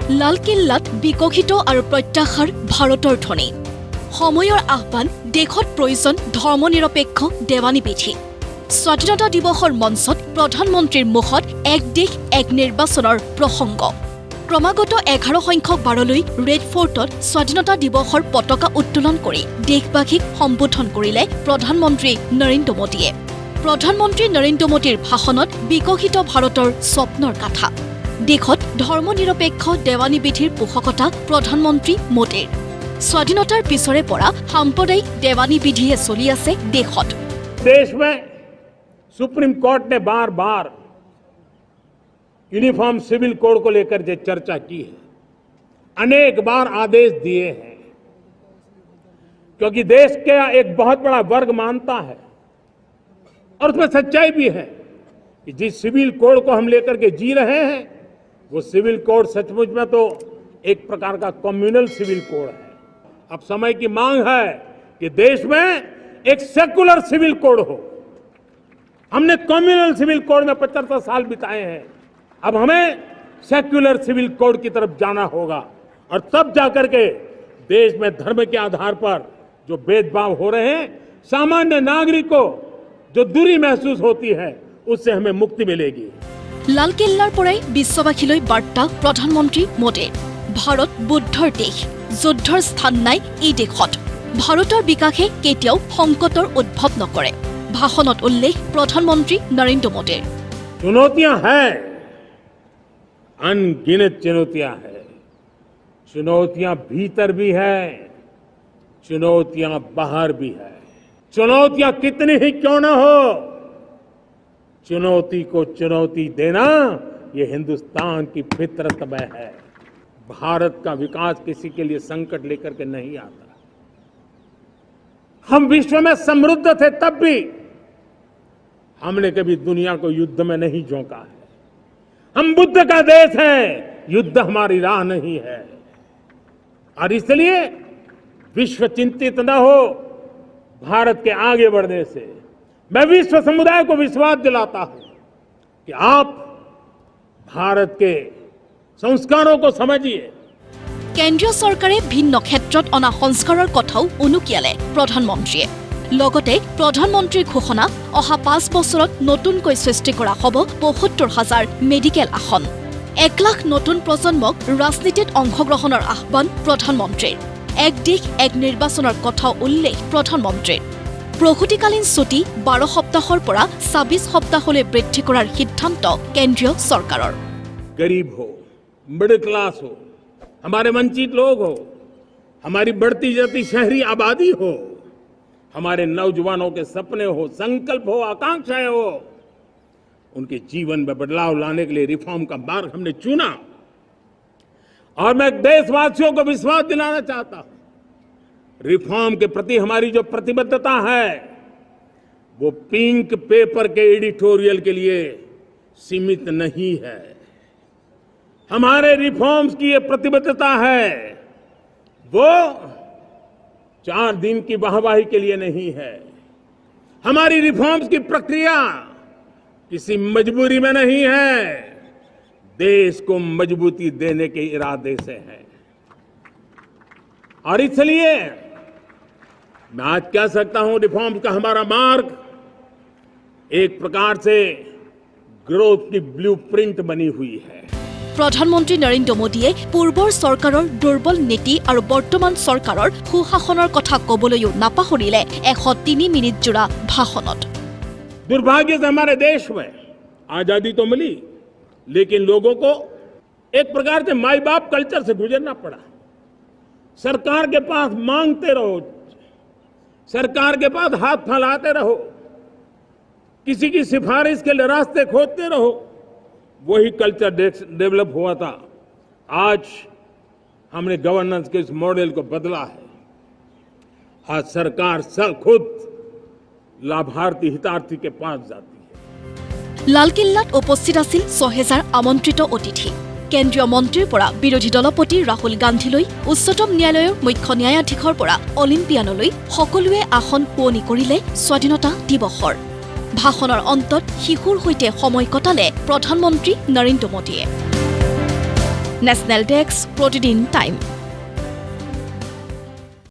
লালকিল্লাত বিকশিত আৰু প্ৰত্যাশাৰ ভাৰতৰ ধ্বনি সময়ৰ আহ্বান দেশত প্ৰয়োজন ধৰ্মনিৰপেক্ষ দেৱানী বিধি স্বাধীনতা দিৱসৰ মঞ্চত প্ৰধানমন্ত্ৰীৰ মুখত এক দেশ এক নিৰ্বাচনৰ প্ৰসংগ ক্ৰমাগত 11 সংখ্যক বাৰলৈ ৰেড ফৰ্টত স্বাধীনতা দিৱসৰ পতাকা উত্তোলন কৰি দেশবাসীক সম্বোধন কৰিলে প্ৰধানমন্ত্ৰী নৰেন্দ্ৰ মোদীয়ে প্ৰধানমন্ত্ৰী নৰেন্দ্ৰ মোদীৰ ভাষণত বিকশিত ভাৰতৰ স্বপ্নৰ কথা দেশত ধৰ্মনিৰপেক্ষ দেৱানী বিধিৰ পোষকতা প্ৰধানমন্ত্ৰী মোদীৰ স্বাধীনতাৰ পিছৰে পৰা সাম্প্ৰদায়িক দেৱানী বিধিয়ে চলি আছে দেশত देश में सुप्रीम कोर्ट ने बार बार यूनिफॉर्म सिविल कोड को लेकर जो चर्चा की है अनेक बार आदेश दिए हैं क्योंकि देश का एक बहुत बड़ा वर्ग मानता है और उसमें सच्चाई भी है कि जिस सिविल कोड को हम लेकर के जी रहे हैं वो सिविल कोड सचमुच में तो एक प्रकार का कम्युनल सिविल कोड है अब समय की मांग है कि देश में एक सेकुलर सिविल कोड हो हमने कम्युनल सिविल कोड में 75 साल बिताए हैं अब हमें सेक्युलर सिविल कोड की तरफ जाना होगा और तब जाकर के देश में धर्म के आधार पर जो भेदभाव हो रहे हैं सामान्य नागरिक को जो दूरी महसूस होती है उससे हमें मुक्ति मिलेगी লালকিল্লাৰ পৰাই বিশ্ববাসীলৈ বাৰ্তা প্ৰধানমন্ত্ৰী মোদীৰ ভাৰত বুদ্ধৰ দেশ যুদ্ধৰ স্থান নাই এই দেশত ভাৰতৰ বিকাশে কেতিয়াও সংকটৰ উদ্ভৱ নকৰে ভাষণত উল্লেখ প্ৰধানমন্ত্ৰী নৰেন্দ্ৰ মোদীৰ चुनौतियां हैं अनगिनत चुनौतियां हैं चुनौतियां भीतर भी है चुनौतियां बाहर भी है चुनौतियां कितनी ही क्यों न हो चुनौती को चुनौती देना ये हिंदुस्तान की फितरत में है भारत का विकास किसी के लिए संकट लेकर के नहीं आता हम विश्व में समृद्ध थे तब भी हमने कभी दुनिया को युद्ध में नहीं झोंका है हम बुद्ध का देश है युद्ध हमारी राह नहीं है और इसलिए विश्व चिंतित न हो भारत के आगे बढ़ने से मैं विश्व समुदाय को विश्वास दिलाता हूं कि आप भारत के संस्कारों को समझिए কেন্দ্ৰীয় চৰকাৰে ভিন্ন ক্ষেত্ৰত অনা সংস্কাৰৰ কথাও উনুকিয়ালে প্ৰধানমন্ত্ৰীয়ে লগতে প্ৰধানমন্ত্ৰীৰ ঘোষণা অহা 5 বছৰত নতুনকৈ সৃষ্টি কৰা হ'ব ৭৫,০০০ মেডিকেল আসন 1 লাখ নতুন প্ৰজন্মক ৰাজনীতিত অংশগ্ৰহণৰ আহ্বান প্ৰধানমন্ত্ৰীৰ এক দেশ এক নিৰ্বাচনৰ কথা উল্লেখ প্ৰধানমন্ত্ৰীৰ প্ৰসূতিকালীন ছুটি 12 সপ্তাহৰ পৰা 26 সপ্তাহলৈ বৃদ্ধি কৰাৰ সিদ্ধান্ত কেন্দ্ৰীয় চৰকাৰৰ गरीब हो मिडिल क्लास हो हमारे वंचित लोग हो हमारी बढ़ती जाती शहरी आबादी हो हमारे नौजवानों के सपने हो संकल्प हो आकांक्षाएं हो उनके जीवन में बदलाव लाने के लिए रिफॉर्म का मार्ग हमने चुना और मैं देशवासियों को विश्वास दिलाना चाहता हूं रिफॉर्म के प्रति हमारी जो प्रतिबद्धता है वो पिंक पेपर के एडिटोरियल के लिए सीमित नहीं है हमारे रिफॉर्म्स की ये प्रतिबद्धता है वो 4 दिन की वाहवाही के लिए नहीं है हमारी रिफॉर्म्स की प्रक्रिया किसी मजबूरी में नहीं है देश को मजबूती देने के इरादे से है और इसलिए मैं आज कह सकता हूं रिफॉर्म का हमारा मार्ग एक प्रकार से ग्रोथ की ब्लूप्रिंट बनी हुई है প্ৰধানমন্ত্ৰী নৰেন্দ্ৰ মোদীয়ে পূৰ্বৰ চৰকাৰৰ দুৰ্বল নীতি আৰু বৰ্তমান চৰকাৰৰ সুশাসনৰ কথা ক'বলৈও নাপাহৰিলে 103 মিনিট জোৰা ভাষণত दुर्भाग्य से हमारे देश में आजादी तो मिली लेकिन लोगों को एक प्रकार से माई बाप कल्चर से गुजरना पड़ा सरकार के पास मांगते रहो सरकार के पास हाथ फैलाते रहो किसी की सिफारिश के लिए रास्ते खोजते रहो वही कल्चर डेवलप हुआ था आज हमने गवर्नेंस के इस मॉडल को बदला है आज सरकार खुद लाभार्थी हितार्थी के पास जाती है লালকিল্লাত উপস্থিত আছিল ৬০০০ আমন্ত্ৰিত অতিথি কেন্দ্ৰীয় মন্ত্ৰীৰ পৰা বিৰোধী দলপতি ৰাহুল গান্ধীলৈ উচ্চতম ন্যায়ালয়ৰ মুখ্য ন্যায়াধীশৰ পৰা অলিম্পিয়ানলৈ সকলোৱে আসন পুৱনি কৰিলে স্বাধীনতা দিৱসৰ ভাষণৰ অন্তত শিশুৰ সৈতে সময় কটালে প্ৰধানমন্ত্ৰী নৰেন্দ্ৰ মোদীয়ে নেশ্যনেল ডেস্ক প্ৰতিদিন টাইম।